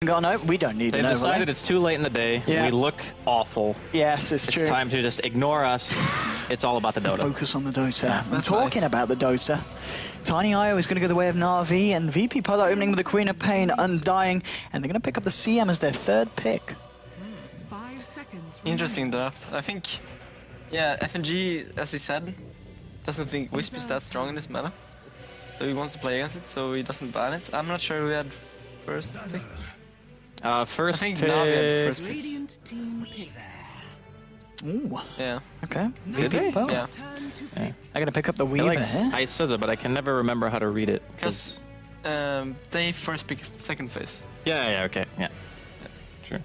No, we don't need They've an decided overlay. it's too late in the day. Yeah. We look awful. Yes, it's true. It's time to just ignore us. It's all about the Dota. Focus on the Dota. Yeah, I'm talking nice. about the Dota. Tiny IO is going to go the way of NaVi, and VP Polar opening with the Queen of Pain, Undying, and they're going to pick up the CM as their third pick. 5 seconds. Interesting draft. I think, yeah, FNG, as he said, doesn't think Wisp is that strong in this meta. So he wants to play against it, so he doesn't ban it. I'm not sure who had first pick. First I think pick. NaVi had first pick. Radiant team pick. Ooh, Yeah. okay. Did they? VP Polar. Yeah. Turn to Yeah. pick. I'm going to pick up the It Weaver like here. it says it, but I can never remember how to read it. Because they first pick second phase. Yeah, okay, yeah. True.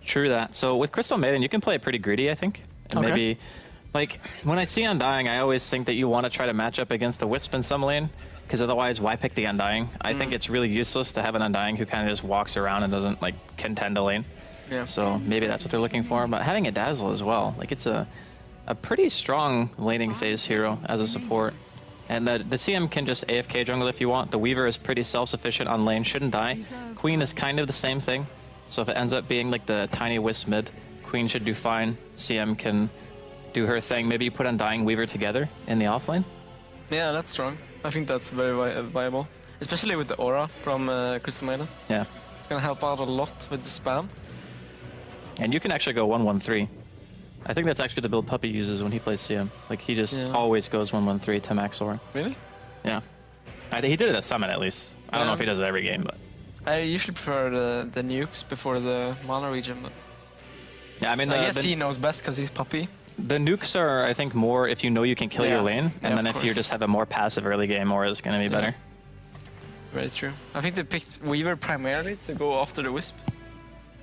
True that. So with Crystal Maiden, you can play it pretty greedy, I think. And Okay. maybe, like, when I see Undying, I always think that you want to try to match up against the Wisp in some lane, because otherwise, why pick the Undying? I think it's really useless to have an Undying who kind of just walks around and doesn't, like, contend a lane. Yeah. So maybe that's what they're looking for. But having a Dazzle as well, like, it's a pretty strong laning phase hero as a support. And the CM can just AFK jungle if you want. The Weaver is pretty self-sufficient on lane, shouldn't die. Queen is kind of the same thing. So if it ends up being like the tiny Wisp mid, Queen should do fine. CM can do her thing. Maybe you put Undying Weaver together in the offlane. Yeah, that's strong. I think that's very viable. Especially with the aura from Crystal Maiden. Yeah. It's gonna help out a lot with the spam. And you can actually go 1-1-3. I think that's actually the build Puppy uses when he plays CM. Like, he just Yeah. always goes 1-1-3 to max aura. Really? Yeah. I think he did it at Summit at least. I don't know Yeah. if he does it every game, but... I usually prefer the nukes before the mana regen, but Yeah, I mean, I guess he knows best because he's Puppy. the nukes are, I think, more if you know you can kill your Yeah. lane, Yeah, and then of if you course. just have a more passive early game, aura is going to be better. Very true. I think they picked Weaver primarily to go after the Wisp.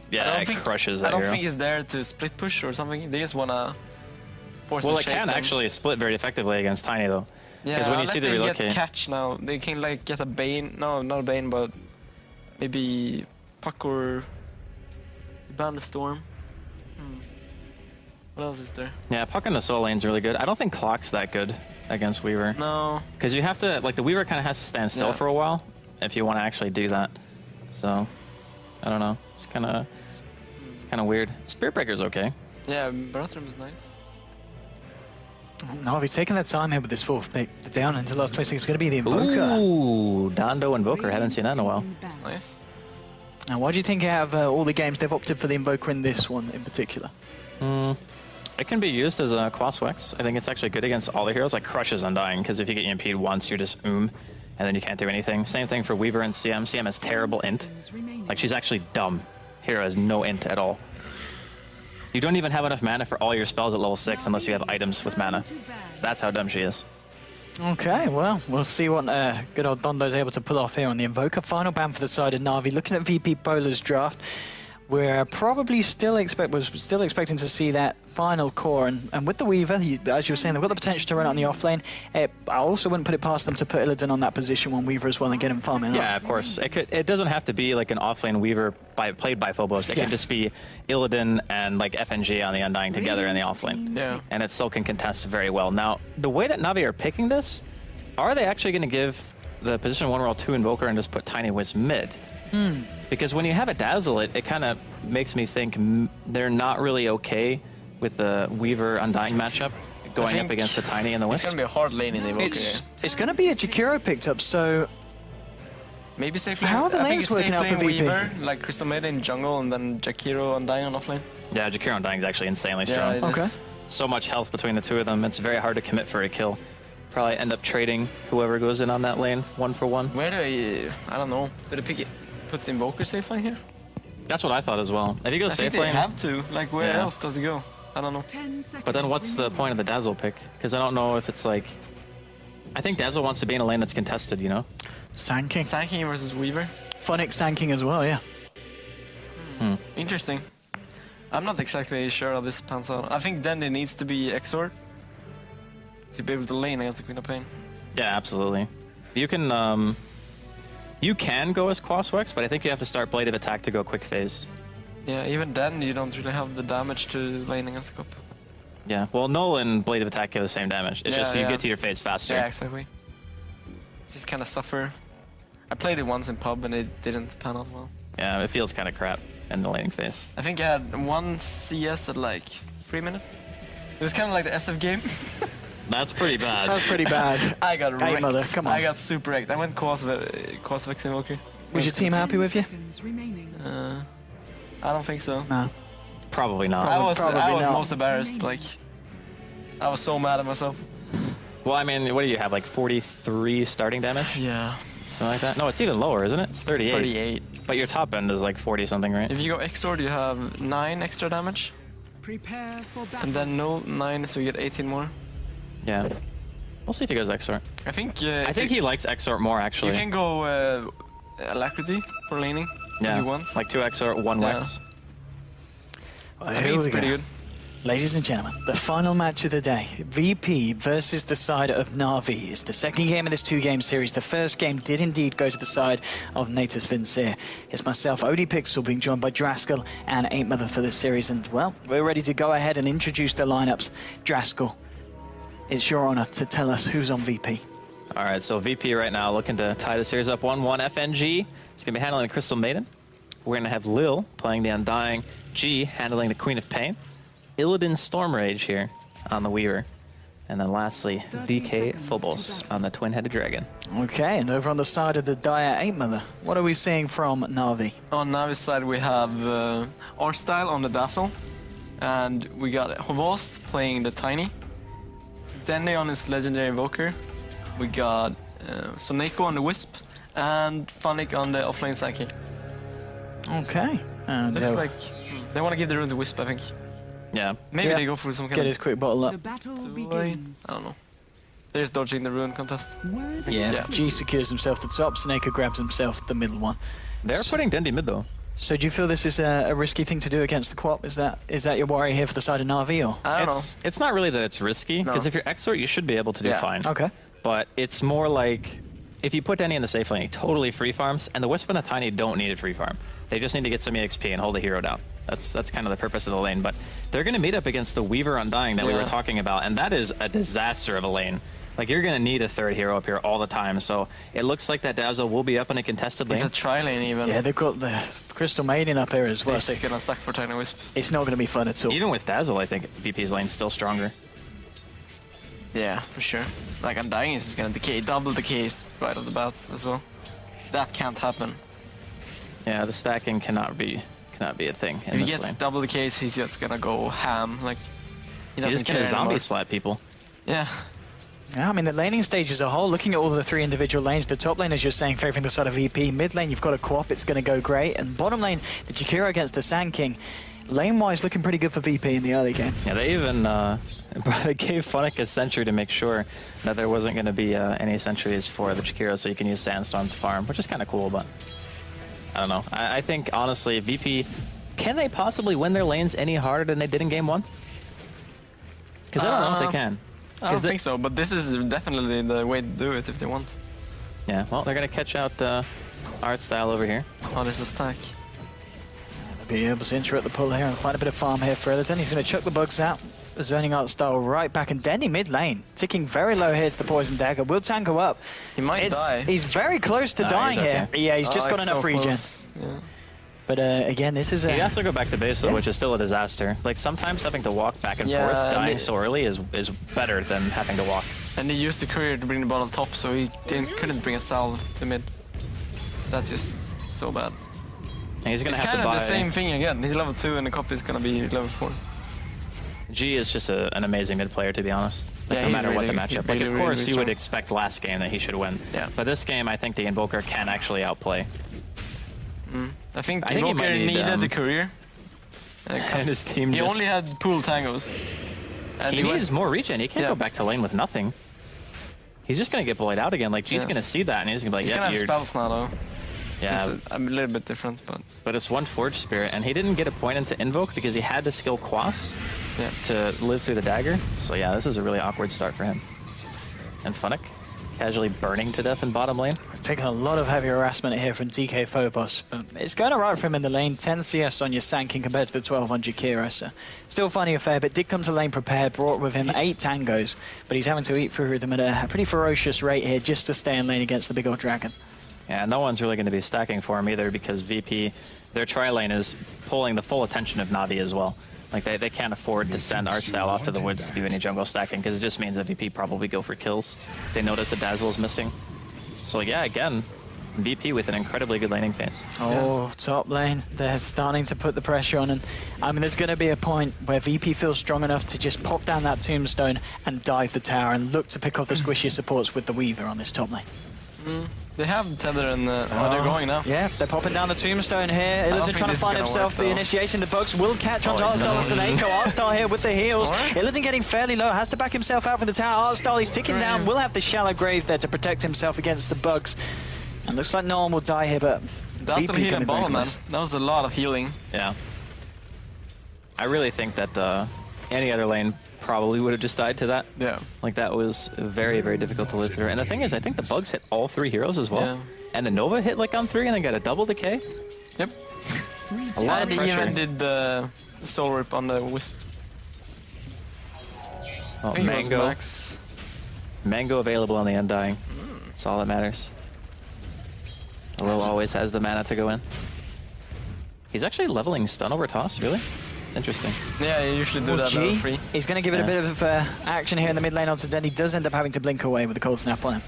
Yeah, it crushes that I don't hero. think he's there to split push or something. They just wanna force Well, and it chase can them. actually split very effectively against Tiny, though. Yeah, Because when you unless see the they relocate... get catch now, they can like get a Bane. No, not a Bane, but maybe Puck or ban the Storm. What else is there? Yeah, Puck in the soul lane's really good. I don't think Clock's that good against Weaver. No. Because you have to, like, the Weaver kind of has to stand still Yeah. for a while if you want to actually do that. So, I don't know. It's kind of weird. Spirit Breaker's okay. Yeah, Baratrum is nice. NaVi taking their time here with this fourth pick. Down into last place. It's going to be the Invoker. Ooh, Dondo Invoker. Haven't seen that in a while. It's nice. Now, why do you think out of all the games they've opted for the Invoker in this one in particular? It can be used as a Quaswex. I think it's actually good against all the heroes, like Crushes Undying, because if you get EMP'd once, you're just and then you can't do anything. Same thing for Weaver and CM. CM has terrible int. seconds remaining. Like, she's actually dumb. Hero has no int at all. You don't even have enough mana for all your spells at level 6 unless you have items with mana. That's how dumb she is. Okay, well, we'll see what good old Dondo's able to pull off here on the Invoker. Final ban for the side of NaVi. Looking at VP Polar's draft, we're probably still expecting to see that final core. And with the Weaver, as you were saying, they've got the potential to run it on the offlane. I also wouldn't put it past them to put Illidan on that position on Weaver as well and get him farming Yeah, up. of course. It doesn't have to be like an offlane Weaver played by Phobos. It can Yes. just be Illidan and like FNG on the Undying together in the offlane. Yeah. And it still can contest very well. Now, the way that NaVi are picking this, are they actually going to give the position 1 roll 2 Invoker and just put Tiny Wisp mid? Because when you have a Dazzle, it kind of makes me think they're not really okay with the Weaver Undying matchup going up think against the Tiny and the It's Wisp. gonna be a hard lane in the Invoker. It's going to be a Jakiro picked up, so Maybe safe lane. How are the I think lanes it's working safe out for lane VP? Weaver, like Crystal Maiden in jungle, and then Jakiro Undying on offlane. Yeah, Jakiro Undying is actually insanely strong. it Okay. is. So much health between the two of them. It's very hard to commit for a kill. Probably end up trading whoever goes in on that lane 1 for 1. Where do I don't know. Did they put the Invoker safe lane here? That's what I thought as well. If you go I safe think they lane, have to. Like, where Yeah. else does it go? I don't know. 10 seconds but then what's the remaining. point of the Dazzle pick? Because I don't know if it's like... I think Dazzle wants to be in a lane that's contested, you know? Sanking. Sanking versus Weaver. Phonic Sanking as well, yeah. Interesting. I'm not exactly sure how this pans out. I think then it needs to be Exort to be able to lane against the Queen of Pain. Yeah, absolutely. You can go as Quaswex, but I think you have to start Blade of Attack to go quick phase. Yeah, even then you don't really have the damage to lane against the Cup. Yeah, well, Null and Blade of Attack give the same damage. It's Yeah, just you yeah. get to your phase faster. Yeah, exactly. Just kind of suffer. I played it once in pub and it didn't pan out well. Yeah, it feels kind of crap in the laning phase. I think I had 1 CS at like 3 minutes. It was kind of like the SF game. That's pretty bad. That's pretty bad. I got Hey, wrecked. mother, come on. I got super wrecked. I went Quasvex Invoker. Was your team happy with you? Seconds remaining. I don't think so. No. Probably not. I was Probably not. most embarrassed. Like, I was so mad at myself. Well, I mean, what do you have, like 43 starting damage? Yeah. Something like that? No, it's even lower, isn't it? It's 38. 38. But your top end is like 40 something, right? If you go X-Sword, you have 9 extra damage. Prepare for battle. And then no 9, so you get 18 more. Yeah. We'll see if he goes Exort. I think I think he likes Exort more, actually. You can go Alacrity for laning if you want. Like 2 Exort, 1 Yeah. Wex. Well, I here think it's we pretty go. good. Ladies and gentlemen, the final match of the day. VP versus the side of NaVi. It's the second game of this 2-game series. The first game did indeed go to the side of Natus Vincere. It's myself, Odie Pixel, being joined by Draskell and Ain't Mother for this series. And, well, we're ready to go ahead and introduce the lineups. Draskell, it's your honor to tell us who's on VP. All right, so VP right now looking to tie the series up 1-1. FNG is going to be handling the Crystal Maiden. We're going to have Lil playing the Undying. G handling the Queen of Pain. Illidan Stormrage here on the Weaver. And then lastly, 30 DK seconds to Phobos battle. on the Twin-Headed Dragon. Okay, and over on the side of the Dire Ain't Mother, what are we seeing from NaVi? On Navi's side, we have Artstyle on the Dazzle. And we got Hovost playing the Tiny. Denny on his Legendary Invoker. We got Soneko on the Wisp. And Funnick on the offlane Psyche. Okay. And Looks like they want to give the rune to Wisp, I think. Yeah. Maybe Yeah. they go for some get kind his quick bottle up. The battle of... begins. I don't know. They're just dodging the rune contest. Worthy Yeah, Yeah. G secures himself the top, Snake grabs himself the middle one. They're putting Dendi mid, though. So do you feel this is a risky thing to do against the Quap? Is that your worry here for the side of NaVi, or? I don't It's not really that it's risky, because No. if you're Exort, you should be able to do Yeah. fine. Okay. But it's more like, if you put Denny in the safe lane, he totally free farms, and the Wisp and the Tiny don't need a free farm. They just need to get some EXP and hold the hero down. That's kind of the purpose of the lane. But they're going to meet up against the Weaver Undying that we were Yeah. talking about, and that is a disaster of a lane. Like, you're going to need a third hero up here all the time, so it looks like that Dazzle will be up in a contested It's lane. a tri-lane even. Yeah, they've got the Crystal Maiden up here as well, It's so just gonna suck for Tiny Wisp. it's not going to be fun at all. Even with Dazzle, I think VP's lane's still stronger. Yeah, for sure. Like Undying is just gonna decay, double decays right off the bat as well. That can't happen. Yeah, the stacking cannot be a thing in If he this gets lane. double decays, he's just gonna go ham. Like he He's doesn't just going care to zombie anymore. slap people. Yeah. Yeah, I mean, the laning stage as a whole, looking at all the 3 individual lanes, the top lane, as you're saying, favouring the side of VP. Mid lane, you've got a Quap, it's going to go great. And bottom lane, the Jakiro against the Sand King. Lane-wise, looking pretty good for VP in the early game. Yeah, they even they gave Funnick a sentry to make sure that there wasn't going to be any sentries for the Jakiro, so you can use Sandstorm to farm, which is kind of cool, but I don't know. I think, honestly, VP, can they possibly win their lanes any harder than they did in Game 1? Because I don't know if they can. I don't think so, but this is definitely the way to do it if they want. Yeah, well, they're going to catch out Art Style over here. Oh, there's a stack. They'll be able to interrupt the pull here and find a bit of farm here for Illidan. He's going to chuck the bugs out. Zoning Art Style right back, and Denny mid lane, ticking very low here to the Poison Dagger. Will Tango up. He might die. He's very close to Nah, dying he's here. okay. Yeah, he's just got it's enough so regen. close. Yeah. But again, this is He a... has to go back to base, though, Yeah. which is still a disaster. Like, sometimes having to walk back and Yeah, forth, and dying it- so early is better than having to walk. And he used the courier to bring the bottle top, so he couldn't bring a salve to mid. That's just so bad. And he's going It's to have kind to of buy... the same thing again. He's level 2 and the copy is gonna be level 4. G is just an amazing mid player, to be honest. Like, Yeah, no he's matter what the really- matchup. he's Like, really, of course, really you would strong. expect last game that he should win. Yeah. But this game, I think the Invoker can actually outplay. I think I think he Invoker might need, needed the courier. 'Cause his team He just- only had pool tangos. And He went- needs more regen. He can't Yeah. go back to lane with nothing. He's just going to get bullied out again. Like, G's Yeah. going to see that, and he's going to be like, He's yeah, gonna have you're... spells now though. Yeah, It's a little bit different, but but it's one Forge Spirit, and he didn't get a point into Invoke because he had to skill Quas yeah. to live through the dagger. So yeah, this is a really awkward start for him. And Funnick casually burning to death in bottom lane. It's taking a lot of heavy harassment here from DK Phobos, but it's going alright for him in the lane. 10 CS on your Sand King compared to the 1200 Kira, so still finding a fair bit. Did come to lane prepared, brought with him 8 tangos, but he's having to eat through them at a pretty ferocious rate here just to stay in lane against the big old dragon. Yeah, no one's really going to be stacking for him either because VP, their tri-lane is pulling the full attention of NaVi as well. Like, they can't afford to send Artstyle off to the woods to do any jungle stacking because it just means that VP probably go for kills. They notice that Dazzle is missing. So yeah, again, VP with an incredibly good laning phase. Oh, top lane. They're starting to put the pressure on. And I mean, there's going to be a point where VP feels strong enough to just pop down that tombstone and dive the tower and look to pick off the squishy supports with the Weaver on this top lane. They have Tether and they're going now. Yeah, they're popping down the tombstone here. Illidan trying to find himself the initiation. The bugs will catch on Artstyle and Seneco. Artstyle here with the heals. Illidan getting fairly low, has to back himself out from the tower. Artstyle, he's ticking down, will have the shallow grave there to protect himself against the bugs. And looks like no one will die here, but That's a VP healing coming very ball, man. close. That was a lot of healing. Yeah. I really think that any other lane probably would have just died to that. Yeah. Like, that was very, very difficult to live through. And the thing is, I think the bugs hit all 3 heroes as well. Yeah. And the Nova hit like on 3 and then got a double decay. Yep. A lot And of he pressure. even did the soul rip on the Wisp. Oh, I think it was Mango. Max. Mango available on the Undying. That's all that matters. Will always has the mana to go in. He's actually leveling stun over toss, really? It's interesting. Yeah, you usually do that level 3. He's going to give it a bit of action here in the mid lane onto Den. He does end up having to blink away with the cold snap on him.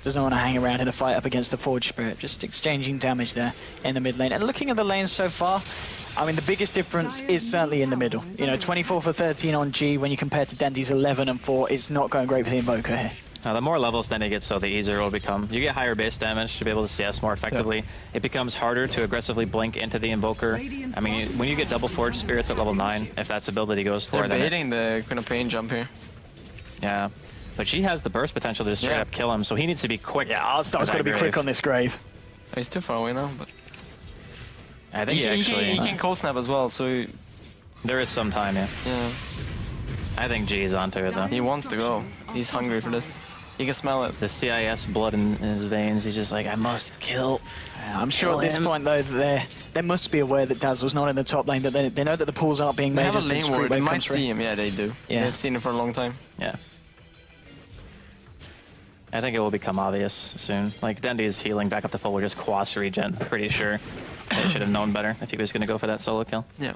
Doesn't want to hang around in a fight up against the Forge Spirit. Just exchanging damage there in the mid lane. And looking at the lanes so far, I mean, the biggest difference is certainly in the middle. You know, 24 for 13 on G when you compare to Dendy's 11 and 4. It's not going great for the Invoker here. Now, the more levels Dendy gets, so the easier it will become. You get higher base damage to be able to CS more effectively. Yep. It becomes harder to aggressively blink into the Invoker. I mean, when you get double Forge Spirits at level 9, if that's ability goes for They're then baiting the Queen of Pain jump here. yeah. But she has the burst potential to just straight up kill him, so he needs to be quick. Yeah, Artstyle's got to be quick on this grave. Oh, he's too far away now, but I think he can cold snap as well, so there is some time, yeah. yeah. I think G is onto it, though. He wants to go. He's hungry for this. He can smell it. The CIS blood in his veins, he's just like, I must kill. I'm sure at this point, though, that they must be aware that Dazzle's not in the top lane, that they know that the pools aren't being They made have a as the lane screw ward. They wave might comes through. see him. Yeah, they do. Yeah. They've seen him for a long time. Yeah. I think it will become obvious soon. Like, Dendy is healing back up to full with just Quas regen, pretty sure. They should have known better if he was going to go for that solo kill. Yeah.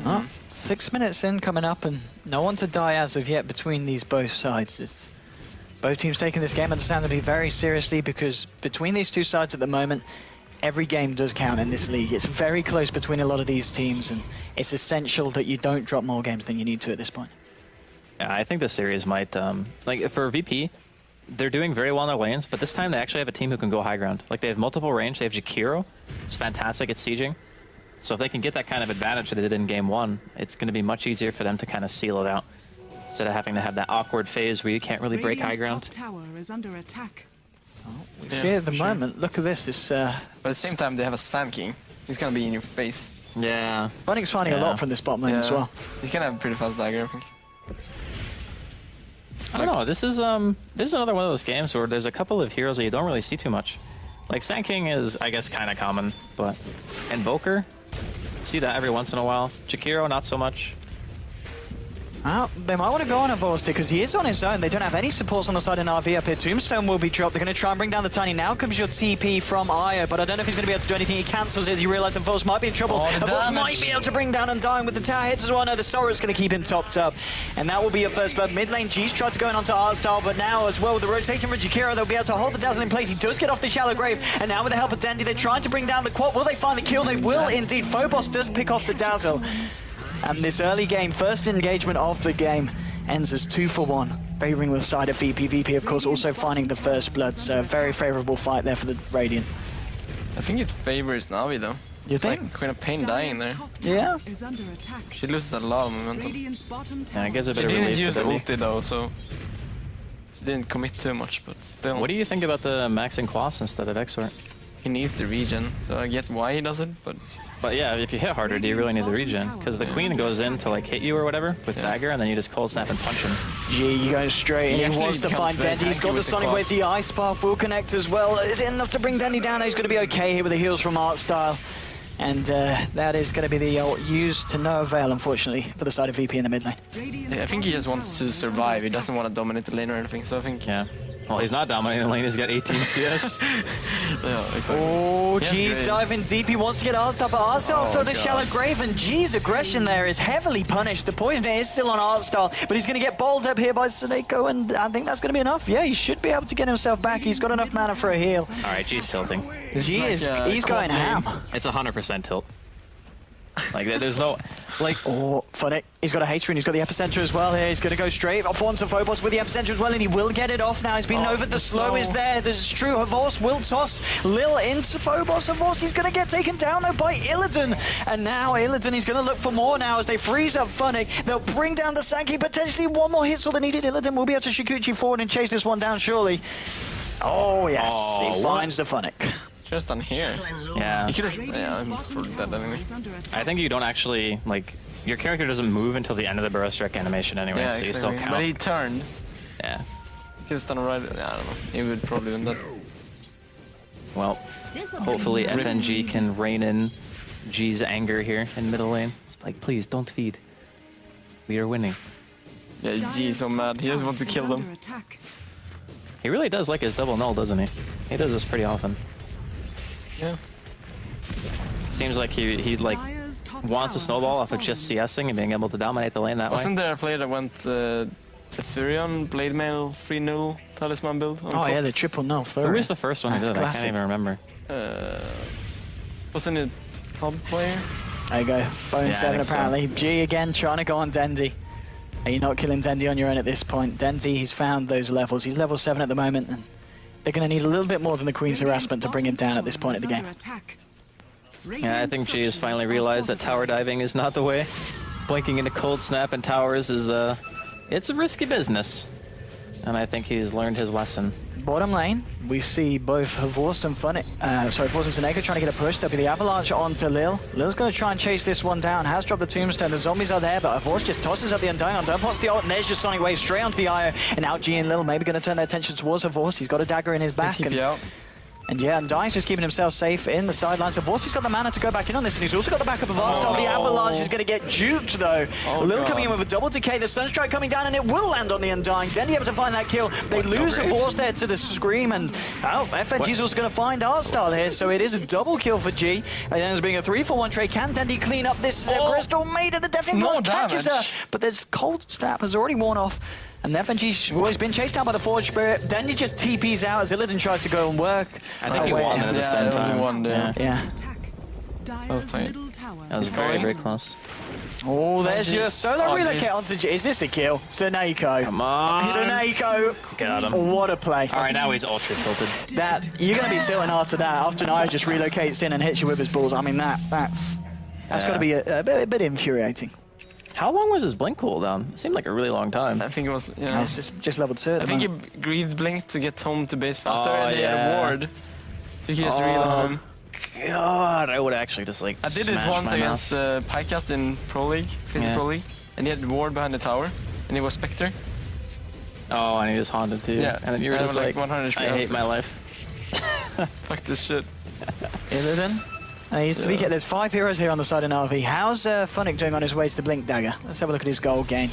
Oh, 6 minutes in coming up and no one to die as of yet between these both sides. It's both teams taking this game understandably very seriously because between these two sides at the moment, every game does count in this league. It's very close between a lot of these teams and it's essential that you don't drop more games than you need to at this point. Yeah, I think the series might, like, for VP, they're doing very well in their lanes, but this time they actually have a team who can go high ground. Like, they have multiple range. They have Jakiro. It's fantastic at sieging. So if they can get that kind of advantage that they did in game 1, it's going to be much easier for them to kind of seal it out. Instead of having to have that awkward phase where you can't really break high ground. Top tower is under attack. We see at the moment, look at this. This But at the same time, they have a Sand King. He's gonna be in your face. Yeah. Phoenix finding a lot from this bottom lane as well. He's gonna have a pretty fast dagger, I think. I don't know. This is another one of those games where there's a couple of heroes that you don't really see too much. Like, Sand King is, I guess, kind of common, but Invoker, see that every once in a while. Jakiro, not so much. Well, they might want to go on a Vorstick because he is on his own. They don't have any supports on the side of NaVi up here. Tombstone will be dropped. They're going to try and bring down the Tiny. Now comes your TP from Io, but I don't know if he's going to be able to do anything. He cancels it as you realise Voss might be in trouble. Voss might be able to bring down Undying with the tower hits as well. No, the Sora is going to keep him topped up. And that will be your first blood. Mid lane, G's tried to go in onto Artstyle, but now as well with the rotation from Jakiro, they'll be able to hold the Dazzle in place. He does get off the shallow grave, and now with the help of Dendy, they're trying to bring down the quad. Will they find the kill? They will indeed. Phobos does pick off the Dazzle. And this early game, first engagement of the game, ends as 2 for 1, favouring the side of VP. VP, of course, also finding the first blood, so a very favourable fight there for the Radiant. I think it favors NaVi though. You think? Like, Queen of Pain dying there. Top tower Yeah. is under attack. She loses a lot of momentum. Radiant's bottom Yeah, it tower. gives a She bit of didn't relief use to Dendy. ulti though, so she didn't commit too much, but still. What do you think about the maxing Quas instead of Exort? He needs the regen, so I get why he does it, but But yeah, if you hit harder, do you really need the regen? Because the Queen goes in to like hit you or whatever with dagger, and then you just cold snap and punch him. G goes straight, He and he actually wants to becomes find very Dendy. He's tanky got the with the Sonic Wave, cross. the Ice Path will connect as well. Is it enough to bring Dendy down? He's going to be okay here with the heals from Artstyle. And that is going to be the used to no avail, unfortunately, for the side of VP in the mid lane. yeah, I think he just wants to survive. He doesn't want to dominate the lane or anything, so I think Yeah. Well, he's not dominating the lane. He's got 18 CS. Yeah, exactly. Oh, Yes, G's great. diving deep. He wants to get Artstar, but Artstar so the God. shallow grave, and G's aggression there is heavily punished. The poison is still on Artstar, but he's going to get bowled up here by Seneko, and I think that's going to be enough. Yeah, he should be able to get himself back. He's got enough mana for a heal. All right, G's tilting. G like, is, he's cold going ham. flame. It's 100% tilt. Like, there's no, like, Oh, funny. He's got a haste rune. He's got the epicenter as well here. He's going to go straight off onto Phobos with the epicenter as well, and he will get it off now. He's been over. The slow is there. This is true. Havors will toss Lil into Phobos. Havors, he's going to get taken down though by Illidan. And now Illidan, he's going to look for more now as they freeze up Funnick. They'll bring down the Sankey. Potentially one more hit. So they needed. Illidan will be able to Shikuchi forward and chase this one down surely. Oh, yes. Oh, he finds the Funnick. Just on here. yeah. You could have. Yeah, I'm probably dead anyway. Is under attack. I think you don't actually, like, your character doesn't move until the end of the burrow strike animation anyway, Yeah, so you exactly. still count. But he turned. Yeah. He could have done right. I don't know. He would probably win that. Well, hopefully FNG can rein in G's anger here in middle lane. It's like, please, don't feed. We are winning. Yeah, G is so mad. He just wants to kill them. Under attack. He really does like his double null, doesn't he? He does this pretty often. Yeah. Seems like he like Dire's top wants to tower snowball has off of just fallen. CSing and being able to dominate the lane that Wasn't way. there a player that went the Furion Blade Mail 3-0 talisman build? Oh, yeah, the triple null. Who was the first one who That's did it? I classic. can't even remember. Wasn't it top player? There you go. Bone Yeah, I 7 think so. apparently. G again trying to go on Dendi. Are you not killing Dendi on your own at this point? Dendi, he's found those levels. He's level 7 at the moment, and they're going to need a little bit more than the Queen's harassment to bring him down at this point of the game. Yeah, I think G has finally realized that tower diving is not the way. Blinking into cold snap and towers is it's a risky business. And I think he's learned his lesson. Bottom lane, we see both Havorst and Funnick, Havorst and Seneko trying to get a push. There'll be the avalanche onto Lil. Lil's going to try and chase this one down. Has dropped the tombstone. The zombies are there, but Havorst just tosses up the Undying. Undying pots the ult, and there's just Sonic Wave straight onto the IO. And now G and Lil maybe going to turn their attention towards Havorst. He's got a dagger in his back. TP out. And yeah, Undying's just keeping himself safe in the sidelines. Havorst's got the mana to go back in on this, and he's also got the backup of Arstar. The avalanche is going to get juked though. Lil coming in with a double decay, the Sunstrike coming down, and it will land on the Undying. Dendi able to find that kill. They lose Havorst there to the Scream, and FNG's also going to find Arstar here, so it is a double kill for G. And it ends up being a 3-for-1 trade. Can Dendi clean up this Crystal Maiden? The Deafening No Blast catches her, damage. but there's Cold Snap has already worn off. And FNG's always been chased down by the Forge Spirit. Dendi just TPs out as Illidan tries to go and work. I think he won at the Yeah, same it was time. a one there. Yeah. That was tight. That was very, very close. Oh, there's your solo Oh, relocate this- onto G. Is this a kill? Seneko. Come on. Seneko. Got him. What a play. All right, now he's ultra tilted. That you're going to be tilting after that. After Naya just relocates in and hits you with his balls. I mean, that's got to be a bit infuriating. How long was his blink cooldown? It seemed like a really long time. I think it was. Yeah, it's just level 2. At I the think he moment. greed blinked to get home to base faster, Oh, and he had yeah. a ward. So he just reel home. God, I would actually just like I did it smash once my against mouse. Pycat in Pro League, Physical Yeah. Pro League, and he had ward behind the tower, and he was Spectre. Oh, and he just haunted too. Yeah. And then you were I just was like, like 100 I hate my life. Fuck this shit. Illidan. There's 5 heroes here on the side of NaVi. How's Funnick doing on his way to the Blink Dagger? Let's have a look at his gold gain.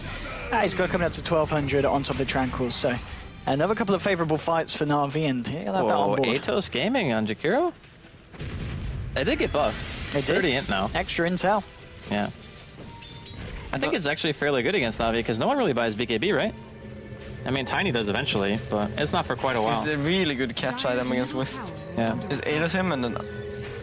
He's got coming up to 1200 on top of the Tranquils, so another couple of favourable fights for NaVi, and he'll have that on Whoa, board. Atos Gaming on Jakiro? They did get buffed. It's They did. 30 int now. Extra intel. Yeah. I think it's actually fairly good against NaVi because no one really buys BKB, right? I mean, Tiny does eventually, but it's not for quite a while. It's a really good catch item against Wisp. Yeah. Just ADOS him and then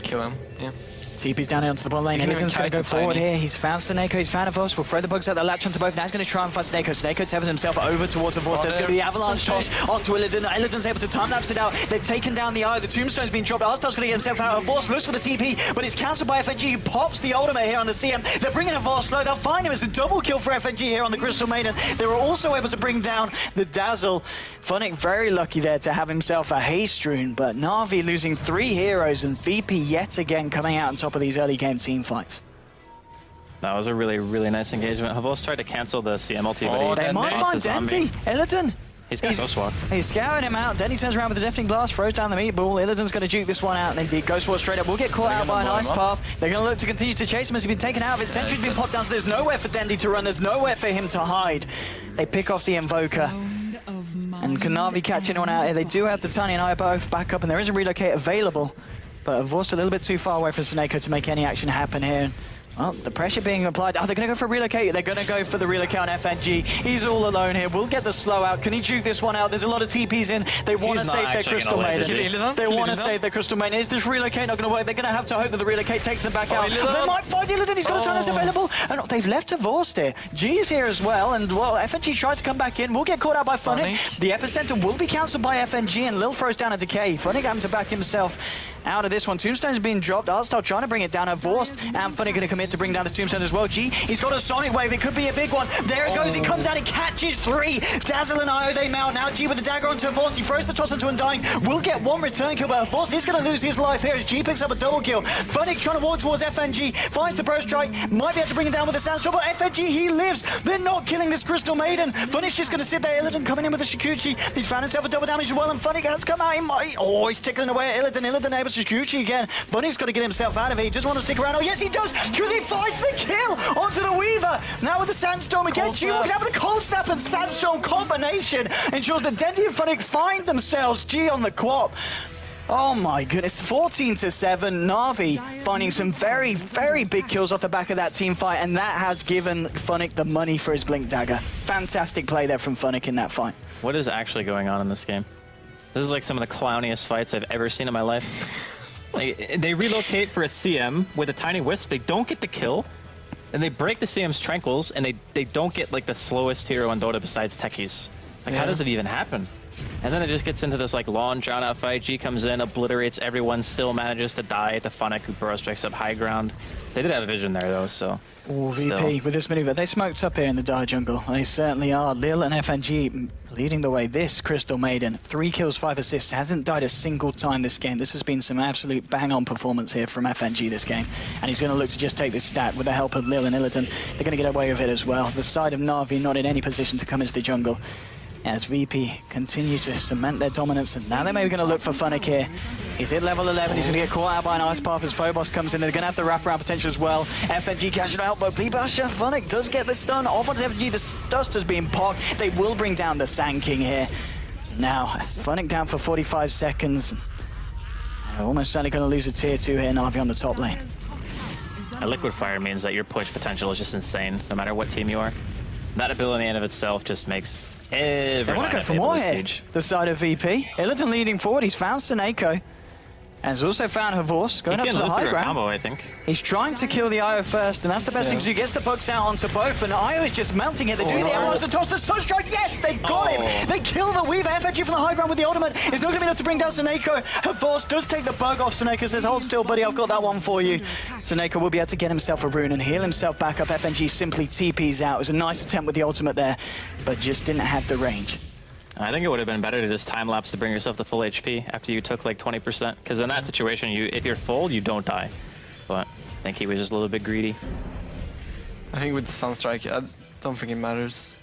kill him. Yeah. TP's down here onto the bottom lane. You can even Illidan's going to kite go the forward Tiny. here. He's found Seneko, he's found Avos. We'll throw the bugs out the latch onto both. Now he's going to try and find Seneko. Seneko tethers himself over towards Avos. There's going to be the avalanche toss onto Illidan. Illidan's able to time-lapse it out. They've taken down the eye. The tombstone's been dropped. Arstar's going to get himself out. Avos looks for the TP, but it's cancelled by FNG. He pops the ultimate here on the CM. They're bringing Avos slow. They'll find him. It's a double kill for FNG here on the Crystal Maiden. They were also able to bring down the Dazzle. Funnick very lucky there to have himself a haste rune, but NaVi losing 3 heroes and VP yet again coming out on top of these early game team fights. That was a really, really nice engagement. Havos tried to cancel the CM ulti, but he They might lost find the zombie. Denti. Illidan. He's got Ghost Walk. He's scouring him out. Denny turns around with the Deafening Blast, throws down the meatball. Illidan's going to juke this one out, and indeed Ghost Walk straight up. Will get caught out by an ice path. They're going to look to continue to chase him as he's been taken out of it. Sentry's been popped down, so there's nowhere for Dendi to run. There's nowhere for him to hide. They pick off the Invoker. Sound of And can NaVi catch anyone out here? They do have the Tiny and I both back up, and there is a relocate available. But Vorst a little bit too far away from Seneko to make any action happen here. Well, the pressure being applied. Oh, they're going to go for a relocate. They're going to go for the relocate on FNG. He's all alone here. We'll get the slow out. Can he juke this one out? There's a lot of TPs in. They want to save their Crystal Maiden. They want to save their Crystal Maiden. Is this relocate not going to work? They're going to have to hope that the relocate takes them back out. They might find Illidan. He's got a ton of available. And they've left a Vorst here. G's here as well. And, well, FNG tries to come back in. We'll get caught out by Funnick. The epicenter will be cancelled by FNG, and Lil throws down a decay. Funnick having to back himself out of this one. Tombstone's being dropped. Arstal trying to bring it down. Vorst and Funnick going to commit to bring down this Tombstone as well. G, he's got a Sonic Wave. It could be a big one. There it goes. He comes out and catches 3. Dazzle and Io, they mount now. G with the dagger onto Vorst. He throws the toss into Undying. Will get 1 return kill, but Vorst is going to lose his life here as G picks up a double kill. Funnick trying to walk towards FNG. Finds the Bro Strike. Might be able to bring him down with the Sandstorm, but FNG, he lives. They're not killing this Crystal Maiden. Funnick's just going to sit there. Illidan coming in with the Shikuchi. He's found himself a double damage as well, and Funnick has come out. Oh, he's tickling away at Illidan. Illidan able to Shikuchi again. Funnick's got to get himself out of it. He doesn't want to stick around. Oh, yes, he does, because he finds the kill onto the Weaver. Now with the Sandstorm again. G walks out with the Cold Snap and Sandstorm combination ensures that Dendy and Funnick find themselves G on the quap. Oh my goodness, 14-7. NaVi finding some very, very big kills off the back of that team fight, and that has given Funnick the money for his Blink Dagger. Fantastic play there from Funnick in that fight. What is actually going on in this game? This is like some of the clowniest fights I've ever seen in my life. Like, they relocate for a CM with a Tiny Wisp, they don't get the kill, and they break the CM's Tranquils, and they don't get like the slowest hero in Dota besides Techies. Like, how does it even happen? And then it just gets into this like long drawn out fight. G comes in, obliterates everyone, still manages to die to Funnick, who burrow strikes up high ground. They did have a vision there though, so. Oh, VP with this maneuver. They smoked up here in the Dire Jungle. They certainly are. Lil and FNG leading the way. This Crystal Maiden, 3 kills, 5 assists, hasn't died a single time this game. This has been some absolute bang-on performance here from FNG this game. And he's going to look to just take this stat with the help of Lil and Illidan. They're going to get away with it as well. The side of NaVi not in any position to come into the jungle, as VP continue to cement their dominance. And now they're maybe going to look for Funnick here. He's hit level 11. He's going to get caught out by an Ice Path as Phobos comes in. They're going to have the wraparound potential as well. FNG catching out, but Bleebasher, Funnick does get the stun. Off onto FNG, the dust has been popped. They will bring down the Sand King here. Now, Funnick down for 45 seconds. Almost certainly going to lose a tier 2 here, NaVi on the top lane. A Liquid Fire means that your push potential is just insane, no matter what team you are. That ability in and of itself just makes they want to go for more here, the side of VP. Illidan leading forward. He's found Seneko. And he's also found Vorst going up to the high ground. Combo, I think. He's trying to kill the Io first, and that's the best thing. So he gets the bugs out onto both, and Io is just melting it. They're doing the arrows, the toss, the Sunstrike. Yes, they've got him. They kill the Weaver. FNG from the high ground with the ultimate. It's not going to be enough to bring down Seneko. Vorst does take the bug off. Seneko says, hold still, buddy. I've got that one for you. Seneko will be able to get himself a rune and heal himself back up. FNG simply TPs out. It was a nice attempt with the ultimate there, but just didn't have the range. I think it would have been better to just time-lapse to bring yourself to full HP after you took like 20%, because in that situation, if you're full, you don't die. But I think he was just a little bit greedy. I think with the Sunstrike, I don't think it matters.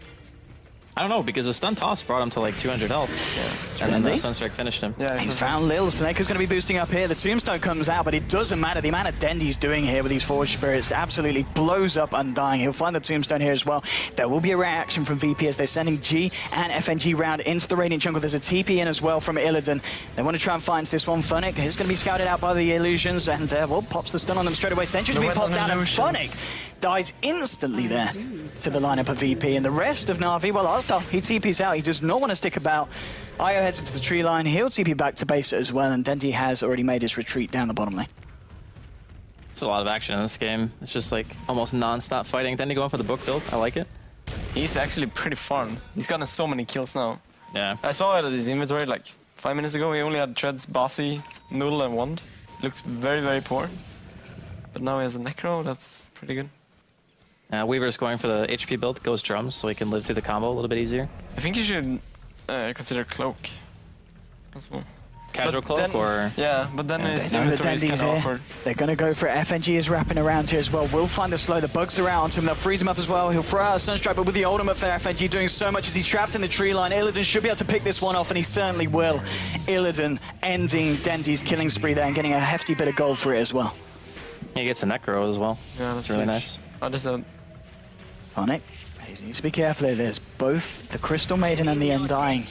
I don't know, because the stun toss brought him to like 200 health. Yeah. And then the Sunstrike finished him. Yeah, he's found Lil. Seneca's going to be boosting up here. The Tombstone comes out, but it doesn't matter. The amount of Dendy's doing here with these Forge Spirits absolutely blows up Undying. He'll find the Tombstone here as well. There will be a reaction from VP as they're sending G and FNG round into the Radiant Jungle. There's a TP in as well from Illidan. They want to try and find this one. Funnick is going to be scouted out by the Illusions, and well, pops the stun on them straight away. Sentry's being popped down, and Funnick dies instantly there to the lineup of VP. And the rest of NaVi, well, Arstal, he TPs out. He does not want to stick about. Io heads into the tree line. He'll TP back to base as well, and Dendy has already made his retreat down the bottom lane. It's a lot of action in this game. It's just like almost non-stop fighting. Dendy going for the book build. I like it. He's actually pretty fun. He's gotten so many kills now. Yeah. I saw it at his inventory like 5 minutes ago. He only had Treads, Bossy, Noodle, and Wand. Looks very, very poor. But now he has a Necro. That's pretty good. Weaver's going for the HP build, goes drums, so he can live through the combo a little bit easier. I think you should consider Cloak as well. Casual Cloak, then, or? Yeah, but then his They know the inventory is Dendy's kind of here. awkward. They're going to go for it. FNG is wrapping around here as well. Will find the slow. The bugs are out onto him. They'll freeze him up as well. He'll throw out a Sunstrike, but with the ultimate for FNG doing so much as he's trapped in the tree line. Illidan should be able to pick this one off, and he certainly will. Illidan ending Dendy's killing spree there and getting a hefty bit of gold for it as well. He gets a Necro as well. Yeah, that's really huge. nice. Oh, there's a... Funnick, he needs to be careful here. There's both the Crystal Maiden and the Undying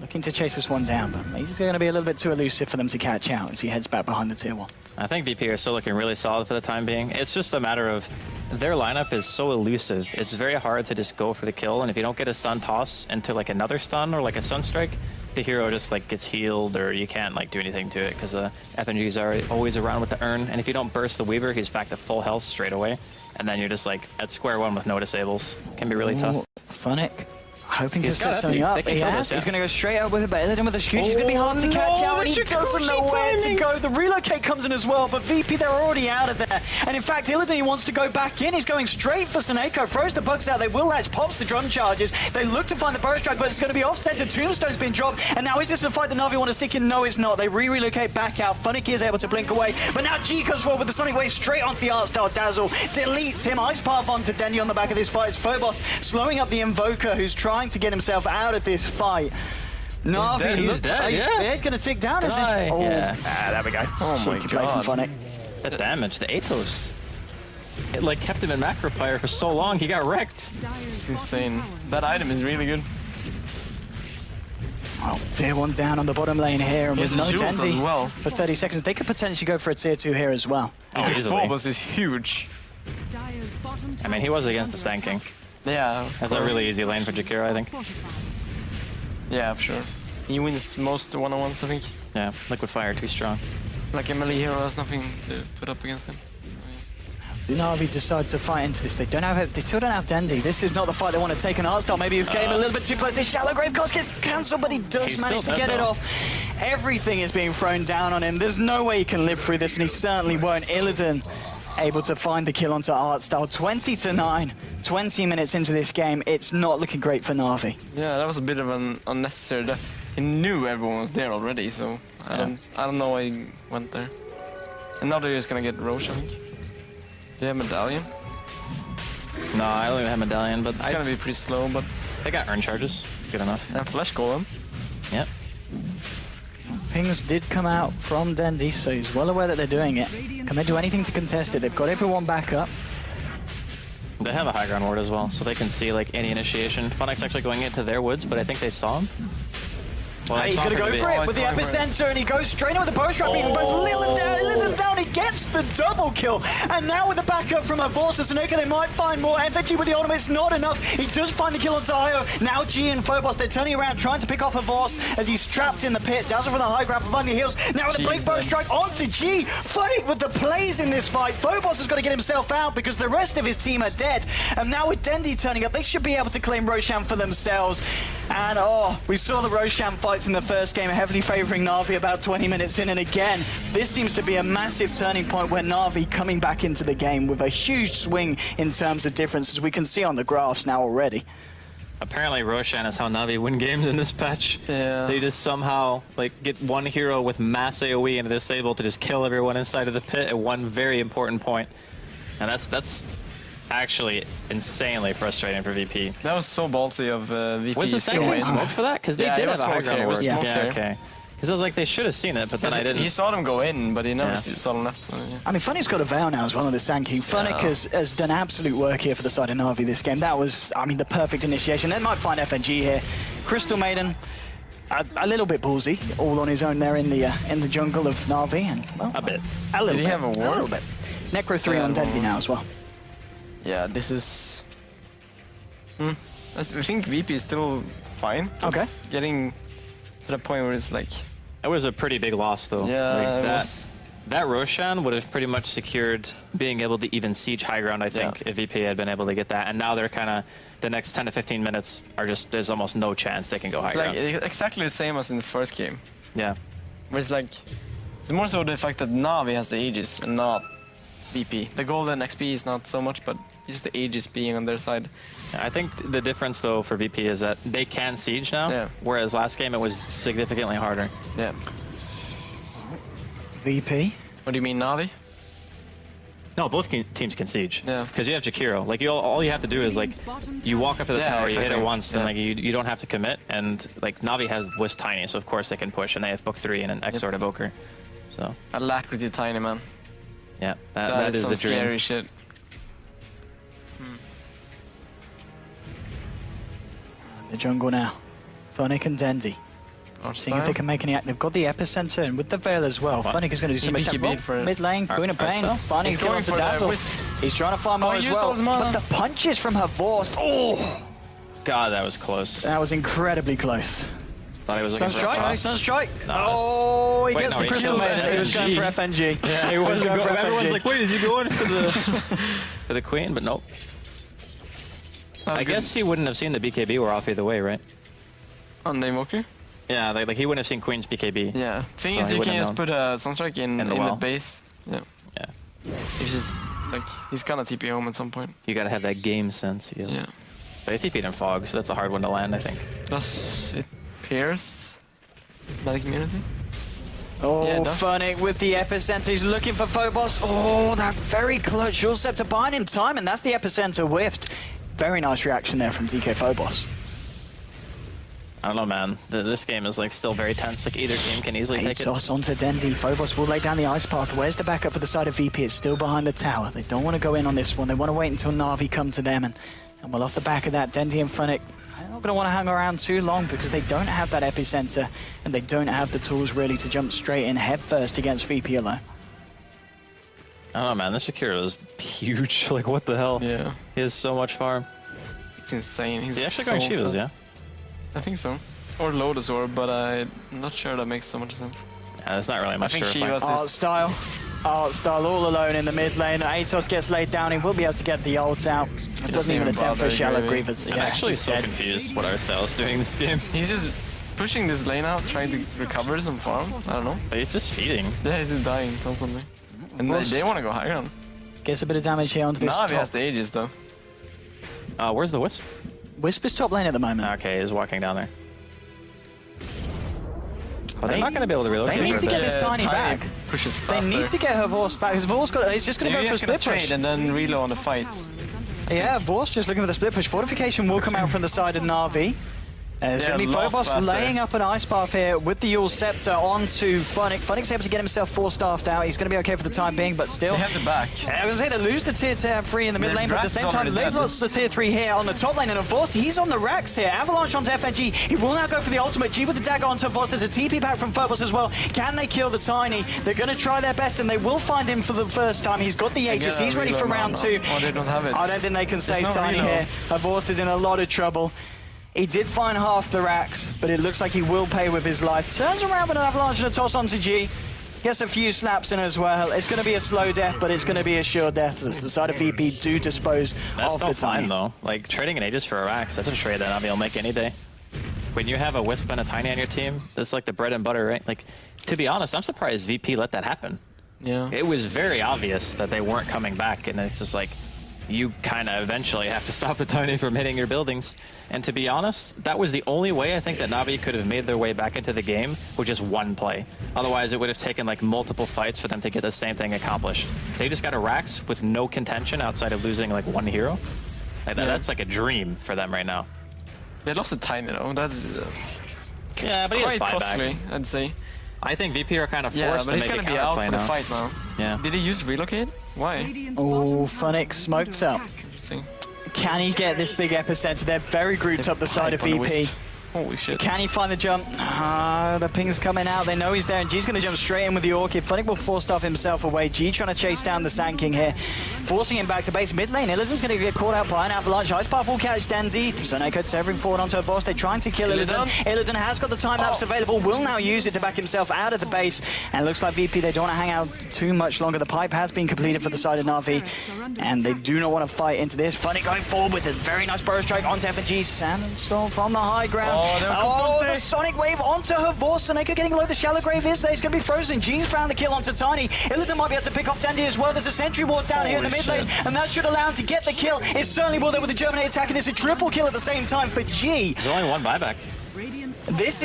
looking to chase this one down, but he's going to be a little bit too elusive for them to catch out as he heads back behind the tier 1. I think VP are still looking really solid for the time being. It's just a matter of their lineup is so elusive. It's very hard to just go for the kill, and if you don't get a stun toss into like another stun or like a sunstrike, the hero just like gets healed, or you can't like do anything to it because the FNGs are always around with the urn, and if you don't burst the Weaver, he's back to full health straight away, and then you're just like at square one with no disables. Can be really tough. Funnick hoping to He's set got something epi. up. They can He kill has. this, yeah. He's going to go straight up with it, but Illidan with the Scooch is going to be hard to catch out, and he doesn't know where to go. The relocate comes in as well, but VP, they're already out of there. And in fact, Illidan, he wants to go back in. He's going straight for Seneko, throws the bugs out. They will latch, pops the drum charges. They look to find the burst strike, but it's going to be offset to Tombstone's being dropped. And now is this a fight that Na'Vi want to stick in? No, it's not. They relocate back out. Funnick is able to blink away, but now G comes forward with the Sonic Wave straight onto the art style. Dazzle deletes him. Ice Path onto Dendy on the back of this fight. It's Phobos slowing up the Invoker, who's trying to get himself out of this fight. Na'Vi, He's dead, yeah. He's going to tick down, isn't he? Die. Oh, Yeah. there we go. Oh my Cheeky play from God. Funnick. The damage, the Atos. It like kept him in macro fire for so long, he got wrecked. It's insane. That item is really good. Oh, tier 1 down on the bottom lane here, and with He no has jewels Dendy as well. for 30 seconds, they could potentially go for a tier 2 here as well. Oh, easily. Phobos is huge. I mean, he was against the Sand King. Yeah. That's a really easy lane for Jakiro, I think. Yeah, for sure. He wins most one-on-ones, I think. Yeah, Liquid Fire, too strong. Like a melee hero has nothing to put up against him. So, yeah. Do Na'Vi decide to fight into this? They still don't have Dendy. This is not the fight they want to take on Artstar. Maybe you've came a little bit too close. This shallow grave cost gets cancelled, but he does He's manage to still get dead, it though. off. Everything is being thrown down on him. There's no way he can live through this, and he certainly won't. Illidan able to find the kill onto Artstar. 20-9. 20 minutes into this game. It's not looking great for Na'Vi. Yeah, that was a bit of an unnecessary death. He knew everyone was there already, so I don't know why he went there. And now they're just gonna get Roche, I think. They have Medallion. No, I don't even have Medallion, but It's gonna be pretty slow, but they got urn charges. It's good enough. and Flash Golem. Yep. Pings did come out from Dendy, so he's well aware that they're doing it. Can they do anything to contest it? They've got everyone back up. They have a high ground ward as well, so they can see like any initiation. Funnick's actually going into their woods, but I think they saw him. Well, And they he's saw going to him go be- for it he's with the going for it. epicenter, and he goes straight in with the burst trap, beating both Illidan down. He gets the double kill, and now with the backup from Vorsa Seneka, they might find more. FNG with the ultimate, it's not enough. He does find the kill on Tayo. Now G and Phobos, they're turning around, trying to pick off Vorse as he's trapped in the pit. Dazzle from the high ground, providing the heals. Now with the Blaze Burst strike onto G. Funny with the plays in this fight. Phobos has got to get himself out because the rest of his team are dead. And now with Dendy turning up, they should be able to claim Roshan for themselves. And we saw the Roshan fights in the first game, heavily favouring Na'Vi about 20 minutes in, and again, this seems to be a massive turning point where Na'Vi coming back into the game with a huge swing in terms of difference, as we can see on the graphs now already. Apparently Roshan is how Na'Vi win games in this patch. Yeah. They just somehow like get one hero with mass AoE and disable to just kill everyone inside of the pit at one very important point. And that's actually insanely frustrating for VP. That was so ballsy of VP. Was the to second go one in. smoked for that? Because they Yeah, did it have was a high smoked ground here, it was ward. smoked Yeah, here. okay. Because I was like, they should have seen it, but then I didn't. He saw them go in, but he never Yeah. saw them left. So, yeah. I mean, Funny's got a veil now as well on the Sand King. Funnick has done absolute work here for the side of Na'Vi this game. That was, I mean, the perfect initiation. They might find FNG here. Crystal Maiden, a little bit ballsy, all on his own there in the jungle of Na'Vi, and well, A bit. A little Did he bit. have a ward? little bit. Necro 3 on Dendy now as well. Yeah, this is. I think VP is still fine. Okay. It's getting to the point where it's like. It was a pretty big loss, though. Yeah, Like, it that, was. that Roshan would have pretty much secured being able to even siege high ground, I think, Yeah. if VP had been able to get that. And now they're kind of, the next 10 to 15 minutes are just, there's almost no chance they can go high It's like ground. exactly the same as in the first game. Yeah. Where it's like. It's more so the fact that Na'Vi has the Aegis and not VP. The golden XP is not so much, but just the Aegis being on their side. I think the difference, though, for VP is that they can siege now, Yeah. whereas last game it was significantly harder. Yeah. VP. What do you mean, Navi? No, both teams can siege. Yeah. Because you have Jakiro. Like, all you have to do is, like, you walk up to the Yeah, tower, you hit exactly. it once, and, Yeah. like, you don't have to commit. And, like, Navi was tiny, so of course they can push, and they have Book 3 and an X-Sword Evoker. So, Alacrity Tiny, man. yeah, that That is is some the dream. scary shit. The jungle now. Funnick and Dendy. Seeing if they can make any act. They've got the epicenter and with the veil as well. Funny is going to do some BKB for mid lane. Queen of Pain. Arsenal? Funny's going to for the dazzle. wisp. He's trying to find more he as used all well. his mana. But the punches from her Vorst. Oh, God, that was close. that was incredibly close. Thought he was looking for a Sunstrike. cross. Sunstrike. Nice. Oh, he Wait, gets no, the he crystal killed maiden. He was going for FNG. FNG. Yeah, he was going for Everyone's FNG. like, wait, is he going for the for the queen? But nope. I guess he wouldn't have seen the BKB were off either way, right? On the Invoker? Yeah, like he wouldn't have seen Queen's BKB. Yeah. Thing So is, he you wouldn't can have just put a Sunstrike in In the the well. base. Yeah. Yeah. He's just, like, he's gonna TP home at some point. You gotta have that game sense. Yeah. But he TP'd in Fog, so that's a hard one to land, I think. Does it pierce Meta Community? Oh, Yeah, it does. Funnick with the epicenter. He's looking for Phobos. Oh, that very close. Short step to bind in time, and that's the epicenter whiffed. Very nice reaction there from DK Phobos. I don't know, man. This game is like still very tense. Like either team can easily take it. Toss onto Dendy. Phobos will lay down the ice path. Where's the backup for the side of VP? It's still behind the tower. They don't want to go in on this one. They want to wait until NaVi come to them. And well, off the back of that, Dendy and Funnick, they're not going to want to hang around too long because they don't have that epicenter and they don't have the tools really to jump straight in head first against VP alone. I don't know, man. This Akira is huge. Like, what the hell? Yeah. He has so much farm. It's insane. He's He's actually so going Shivas, fast. yeah? I think so. Or Lotus Orb, but I'm not sure that makes so much sense. Yeah, there's not really much think to Shivas reflect. is- Art style all alone in the mid lane. Atos gets laid down. He will be able to get the ult out. It doesn't even attempt for bother, Shallow really. Grievous. I'm actually so confused what our style is doing this game. He's just pushing this lane out, trying to recover some farm. I don't know. But he's just feeding. Yeah, he's just dying constantly. And they want to go higher on. Gets a bit of damage here onto this Navi top. has the Aegis though. Where's the Wisp? Wisp is top lane at the moment. Okay, he's walking down there. Oh, they're not going to be able to relocate. They need to get this tiny back. Pushes They faster. need to get her Vorst back. Because Vorst got. It's just going to Maybe go for a he's gonna split push. trade and then reload on the fight. Yeah, Vorst just looking for the split push. Fortification will come out from the side of Navi. There's They're going to be a lot Phobos faster. laying up an ice path here with the Yule Scepter onto Funnick. Funnick's able to get himself 4-staffed out. He's going to be okay for the time being, but still. They have the back. I was going to say to lose the tier 3 in the mid Their lane, but at the Rax same is time, already they've dead. lost the tier 3 here on the top lane, and Vorst, he's on the racks here. Avalanche onto FNG. He will now go for the ultimate. G with the dagger onto Vorst. There's a TP back from Phobos as well. Can they kill the Tiny? They're going to try their best, and they will find him for the first time. He's got the Aegis. He's ready for round 2. Oh, they don't have it. I don't think they can save no Tiny reload. here. Vorst is in a lot of trouble. He did find half the racks, but it looks like he will pay with his life. Turns around with an avalanche and a toss onto G. Gets a few slaps in as well. It's going to be a slow death, but it's going to be a sure death as the side of VP do dispose That's of still the Tiny. fine, though. Like, trading an Aegis for a Rax, that's a trade that Navi will make any day. When you have a Wisp and a Tiny on your team, that's like the bread and butter, right? Like, to be honest, I'm surprised VP let that happen. Yeah. It was very obvious that they weren't coming back, and it's just like, you kind of eventually have to stop the Tiny from hitting your buildings. And to be honest, that was the only way I think that Navi could have made their way back into the game with just one play. Otherwise, it would have taken like multiple fights for them to get the same thing accomplished. They just got a Rax with no contention outside of losing like one hero. Like, that's like a dream for them right now. They lost a Tiny though. That's Yeah, but he has quite buyback. costly, I'd say. I think VP are kind of Yeah, forced but to he's make a gonna be out counterplay for the now. fight now. Yeah. Did he use relocate? Why? Oh, Funnick smoked up. Interesting. Can he get this big epicenter? They're very grouped up the side of Pipe on the VP. Wisp. Holy shit. Can he find the jump? The ping's coming out. They know he's there, and G's going to jump straight in with the Orchid. Funnick will force stuff himself away. G trying to chase down the Sand King here, forcing him back to base mid lane. Illidan's going to get caught out by an avalanche. Ice Path will catch Denzi. Soneko severing forward onto Voss. They're trying to kill Illidan. Illidan has got the time lapse available. Will now use it to back himself out of the base. And it looks like VP, they don't want to hang out too much longer. The pipe has been completed for the side of Navi, and they do not want to fight into this. Funnick going forward with a very nice burrow strike onto FNG. Sandstorm from the high ground. The Sonic Wave onto her Vorst. Soneko getting low. The Shallow Grave is there. He's going to be frozen. G's found the kill onto Tiny. Illidan might be able to pick off Dandy as well. There's a sentry ward down here in the mid lane, and that should allow him to get the kill. It certainly will there with the Germinate attack, and it's a triple kill at the same time for G. There's only one buyback. This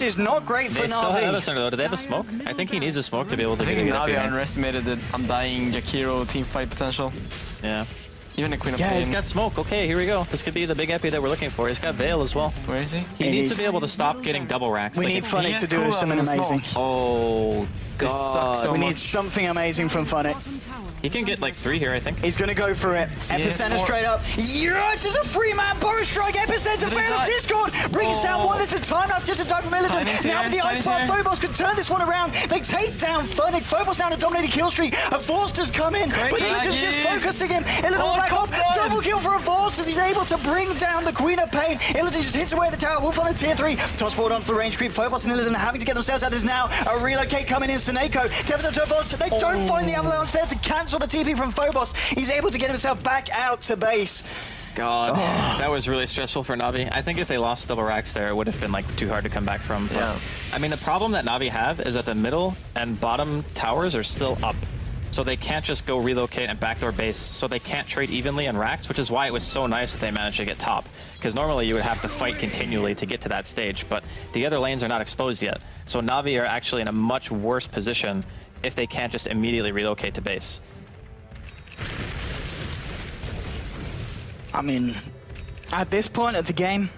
is not great for They still have another Navi. center though. Do they have a smoke? I think he needs a smoke to be able to I get think it up Navi here. underestimated the undying Jakiro team fight potential. Yeah. Even the Queen of Yeah, Pain. he's got smoke. Okay, here we go. This could be the big epi that we're looking for. He's got Veil as well. Where is he? He It needs is. to be able to stop getting double racks. We Like, need if- Funnick has to do cooldown something in the amazing. smoke. Oh, This sucks so We need much. something amazing from Funny. Bottom tower He can get like 3 here, I think. He's going to go for it. Epicenter four. straight up. Yes, there's a 3-man bow strike. Epicenter fail of die? Discord. Brings down one. There's the time up just in time for Militant. Tiny's Now here, with the Ice Tiny's Bar, here. Phobos can turn this one around. They take down Funnick. Phobos down a dominating kill streak. Avorsta's come in, but Militan's just focusing him. Illidan back off. Double kill for Avorst as he's able to bring down the Queen of Pain. Illidan just hits away at the tower. Wolf on a tier 3. Toss forward onto the range creep. Phobos and Illidan having to get themselves out. There's now a relocate coming in. Seneko. Tempest to Avorst. They don't find the avalanche there to cancel the TP from Phobos. He's able to get himself back out to base. God, that was really stressful for NaVi. I think if they lost double racks there, it would have been like too hard to come back from. But, Yeah. I mean, the problem that NaVi have is that the middle and bottom towers are still up. So they can't just go relocate and backdoor base. So they can't trade evenly in racks, which is why it was so nice that they managed to get top. Because normally you would have to fight continually to get to that stage, but the other lanes are not exposed yet. So NaVi are actually in a much worse position if they can't just immediately relocate to base. I mean, at this point of the game,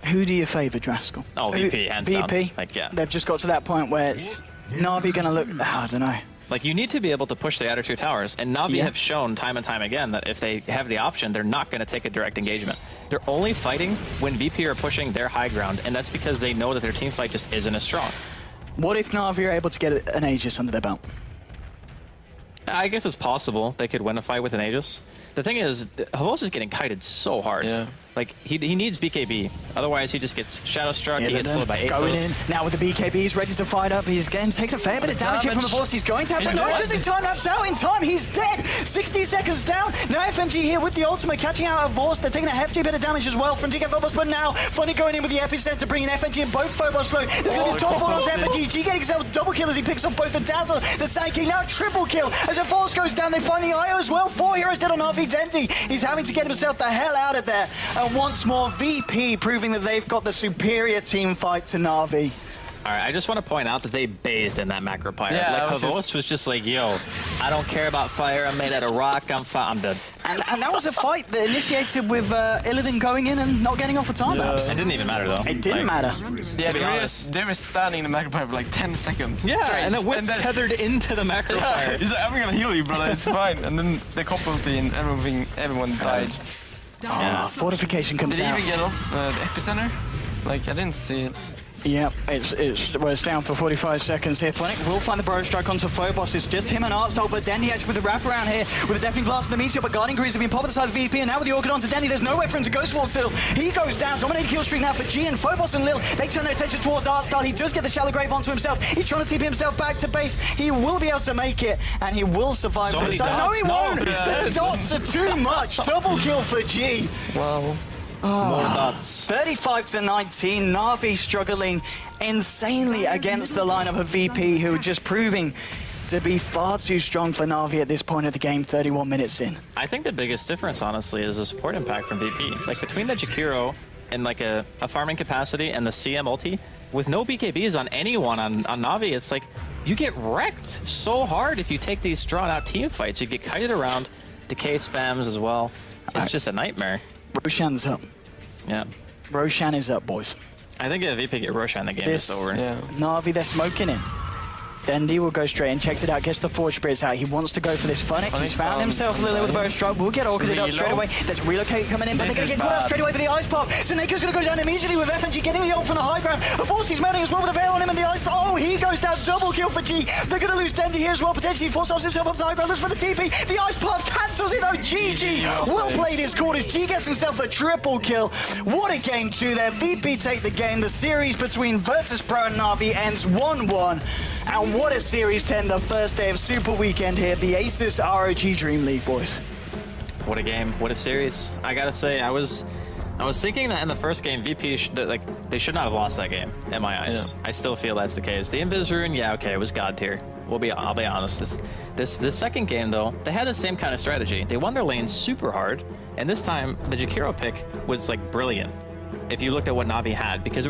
who do you favour, Draskell? Oh, VP, hands down. VP. Like, yeah. They've just got to that point where it's Na'Vi going to look. I don't know. Like, you need to be able to push the outer 2 towers, and NaVi Yeah. have shown time and time again that if they have the option, they're not going to take a direct engagement. They're only fighting when VP are pushing their high ground, and that's because they know that their team fight just isn't as strong. What if Na'Vi are able to get an Aegis under their belt? I guess it's possible they could win a fight with an Aegis. The thing is, Havos is getting kited so hard. Yeah. Like, he needs BKB. Otherwise, he just gets Shadow Struck, he gets slowed by Going in. Aethos. Now with the BKB, he's ready to fight up. He's getting taken a fair bit of damage here from the Force. He's going to have to. He's No, dead. does he time lapse out in time? He's dead. 60 seconds down. Now FMG here with the ultimate catching out of Vorst. They're taking a hefty bit of damage as well from DK Phobos, but now Funny going in with the epicenter, bringing FMG and both Phobos slow. There's going to be a top fall onto FMG. G getting himself double kill as he picks up both the Dazzle, the Psyche, now triple kill. As the Force goes down, they find the IO as well. 4 heroes dead on RV Dendy. He's having to get himself the hell out of there. And once more, VP proving that they've got the superior team fight to Na'Vi. All right, I just want to point out that they bathed in that macro pyre. Yeah, like, I was Havos was just like, yo, I don't care about fire, I'm made out of rock, I'm dead. And that was a fight that initiated with Illidan going in and not getting off the time lapse. It didn't even matter, though. It didn't matter. Yeah, be honest. they were standing in the macro for like 10 seconds. Yeah, straight. and then Whip tethered into the macro Yeah, pyre. he's like, I'm gonna heal you, brother, it's fine. And then the couple and everyone died. Fortification comes Did he out. even get off the epicenter? Like, I didn't see it. Yeah, it's down for 45 seconds here. Flenick will find the Burrow Strike onto Phobos. It's just him and Artstyle, but Dendy actually with the wraparound here with the Deafening Blast and the Meteor, but Guardian Greaves have been popped aside VP, and now with the Orchid onto Dendy, there's nowhere for him to go towards till he goes down. Dominating kill streak now for G, and Phobos and Lil, they turn their attention towards Artstyle. He does get the Shallow Grave onto himself. He's trying to TP himself back to base. He will be able to make it, and he will survive. So many No, dots. he No, won't. he's The dead. dots are too much. Double kill for G. Wow. More dots. 35 to 19, Na'Vi struggling insanely against the lineup of VP, who are just proving to be far too strong for Na'Vi at this point of the game, 31 minutes in. I think the biggest difference, honestly, is the support impact from VP. Like, between the Jakiro and like a farming capacity and the CM ulti, with no BKBs on anyone on Na'Vi, it's like, you get wrecked so hard if you take these drawn-out team fights. You get kited around, decay spams as well. It's just a nightmare. Roshan's up. Yeah. Roshan is up, boys. I think if VP get Roshan, the game This- is over. Yeah. Na'Vi, they're smoking in. Dendy will go straight and checks it out, gets the Forge Spirits out. He wants to go for this Funnick. He's found himself Lily with a Burrow Strike. We'll get Orchid up straight away. There's Relocate coming in, but they're This going to is get caught out bad. straight away with the Ice Pop. Seneca's going to go down immediately with FMG getting the ult from the high ground. Of course, he's melting as well with a Veil on him and the Ice Pop. Oh, he goes down, double kill for G. They're going to lose Dendy here as well, potentially forces himself up to the high ground. Looks for the TP. The Ice Pop cancels it though. GG. Well played his quarters. G gets himself a triple kill. What a game two there. VP take the game. The series between Virtus.pro and Na'Vi ends 1-1. And what a series 10, the first day of Super Weekend here, the Asus ROG Dream League, boys. What a game! What a series! I gotta say, I was thinking that in the first game, VP they should not have lost that game. In my eyes, Yeah. I still feel that's the case. The Invis rune, yeah, okay, it was god tier. I'll be honest. This second game though, they had the same kind of strategy. They won their lane super hard, and this time the Jakiro pick was like brilliant. If you looked at what Na'Vi had, because